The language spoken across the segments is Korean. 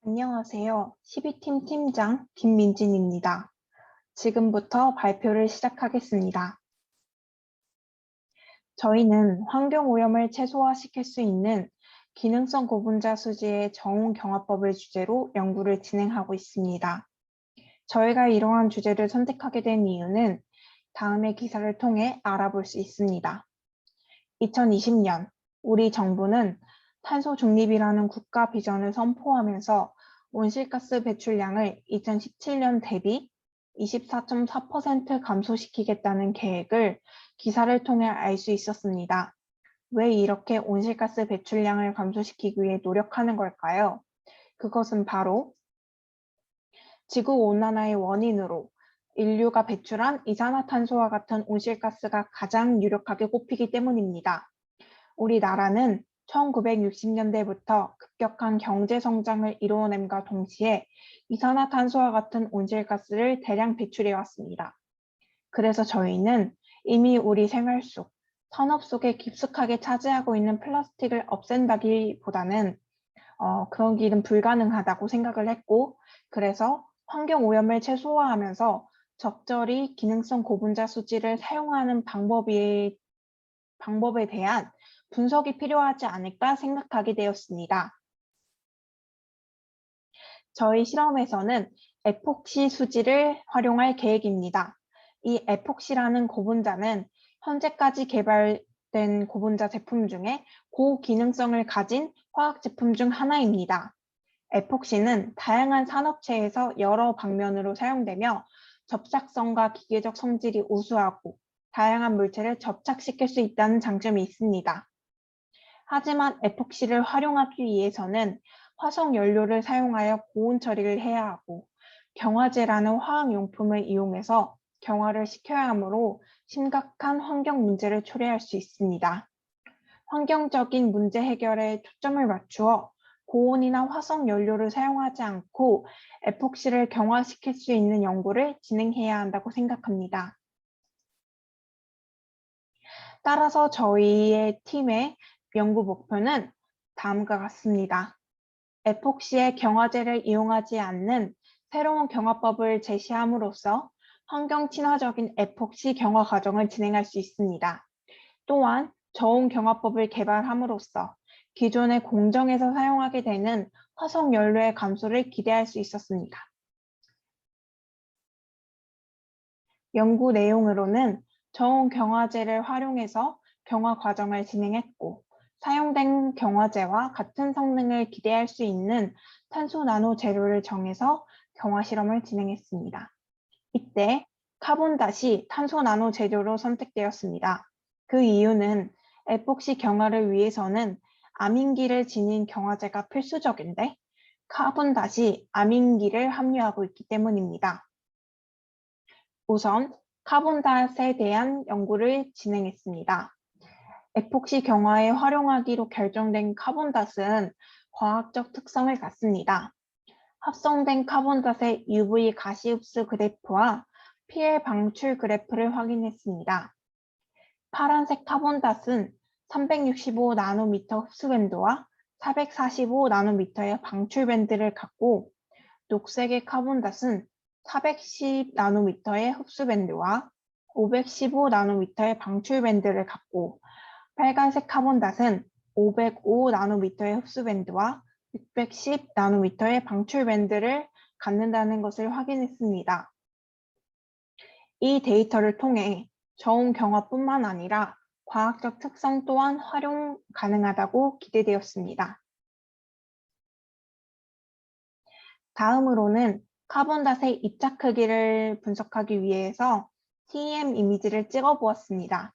안녕하세요. 12팀 팀장 김민진입니다. 지금부터 발표를 시작하겠습니다. 저희는 환경오염을 최소화시킬 수 있는 기능성 고분자 수지의 정훈경화법을 주제로 연구를 진행하고 있습니다. 저희가 이러한 주제를 선택하게 된 이유는 다음의 기사를 통해 알아볼 수 있습니다. 2020년 우리 정부는 탄소 중립이라는 국가 비전을 선포하면서 온실가스 배출량을 2017년 대비 24.4% 감소시키겠다는 계획을 기사를 통해 알 수 있었습니다. 왜 이렇게 온실가스 배출량을 감소시키기 위해 노력하는 걸까요? 그것은 바로 지구온난화의 원인으로 인류가 배출한 이산화탄소와 같은 온실가스가 가장 유력하게 꼽히기 때문입니다. 우리나라는 1960년대부터 급격한 경제 성장을 이루어냄과 동시에 이산화탄소와 같은 온실가스를 대량 배출해 왔습니다. 그래서 저희는 이미 우리 생활 속, 산업 속에 깊숙하게 차지하고 있는 플라스틱을 없앤다기보다는 그런 길은 불가능하다고 생각을 했고, 그래서 환경오염을 최소화하면서 적절히 기능성 고분자 수지를 사용하는 방법에 대한 분석이 필요하지 않을까 생각하게 되었습니다. 저희 실험에서는 에폭시 수지를 활용할 계획입니다. 이 에폭시라는 고분자는 현재까지 개발된 고분자 제품 중에 고기능성을 가진 화학 제품 중 하나입니다. 에폭시는 다양한 산업체에서 여러 방면으로 사용되며 접착성과 기계적 성질이 우수하고 다양한 물체를 접착시킬 수 있다는 장점이 있습니다. 하지만 에폭시를 활용하기 위해서는 화석 연료를 사용하여 고온 처리를 해야 하고 경화제라는 화학용품을 이용해서 경화를 시켜야 하므로 심각한 환경 문제를 초래할 수 있습니다. 환경적인 문제 해결에 초점을 맞추어 고온이나 화석 연료를 사용하지 않고 에폭시를 경화시킬 수 있는 연구를 진행해야 한다고 생각합니다. 따라서 저희의 팀의 연구 목표는 다음과 같습니다. 에폭시의 경화제를 이용하지 않는 새로운 경화법을 제시함으로써 환경 친화적인 에폭시 경화 과정을 진행할 수 있습니다. 또한 저온 경화법을 개발함으로써 기존의 공정에서 사용하게 되는 화석 연료의 감소를 기대할 수 있었습니다. 연구 내용으로는 저온 경화제를 활용해서 경화 과정을 진행했고, 사용된 경화제와 같은 성능을 기대할 수 있는 탄소 나노 재료를 정해서 경화 실험을 진행했습니다. 이때 카본닷이 탄소 나노 재료로 선택되었습니다. 그 이유는 에폭시 경화를 위해서는 아민기를 지닌 경화제가 필수적인데 카본닷이 아민기를 함유하고 있기 때문입니다. 우선 카본닷에 대한 연구를 진행했습니다. 에폭시 경화에 활용하기로 결정된 카본닷은 과학적 특성을 갖습니다. 합성된 카본닷의 UV 가시 흡수 그래프와 피해 방출 그래프를 확인했습니다. 파란색 카본닷은 365 나노미터 흡수 밴드와 445 나노미터의 방출 밴드를 갖고, 녹색의 카본닷은 410 나노미터의 흡수 밴드와 515 나노미터의 방출 밴드를 갖고, 빨간색 카본닷은 505 나노미터의 흡수 밴드와 610 나노미터의 방출 밴드를 갖는다는 것을 확인했습니다. 이 데이터를 통해 저온 경화뿐만 아니라 과학적 특성 또한 활용 가능하다고 기대되었습니다. 다음으로는 카본닷의 입자 크기를 분석하기 위해서 TEM 이미지를 찍어 보았습니다.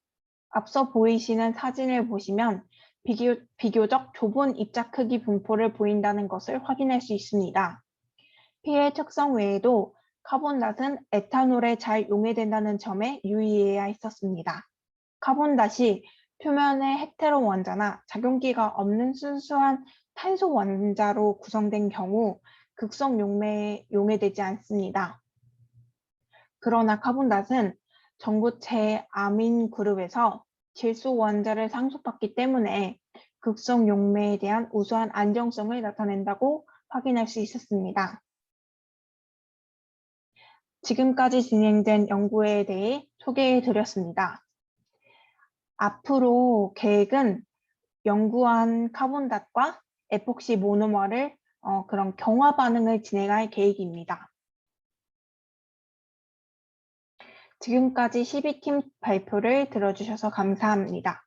앞서 보이시는 사진을 보시면 비교적 좁은 입자 크기 분포를 보인다는 것을 확인할 수 있습니다. 피해 특성 외에도 카본닷은 에탄올에 잘 용해된다는 점에 유의해야 했었습니다. 카본닷이 표면의 헤테로 원자나 작용기가 없는 순수한 탄소 원자로 구성된 경우 극성 용해되지 않습니다. 그러나 카본닷은 전구체 아민 그룹에서 질소 원자를 상속받기 때문에 극성 용매에 대한 우수한 안정성을 나타낸다고 확인할 수 있었습니다. 지금까지 진행된 연구에 대해 소개해 드렸습니다. 앞으로 계획은 연구한 카본닷과 에폭시 모노머를 그런 경화 반응을 진행할 계획입니다. 지금까지 12팀 발표를 들어주셔서 감사합니다.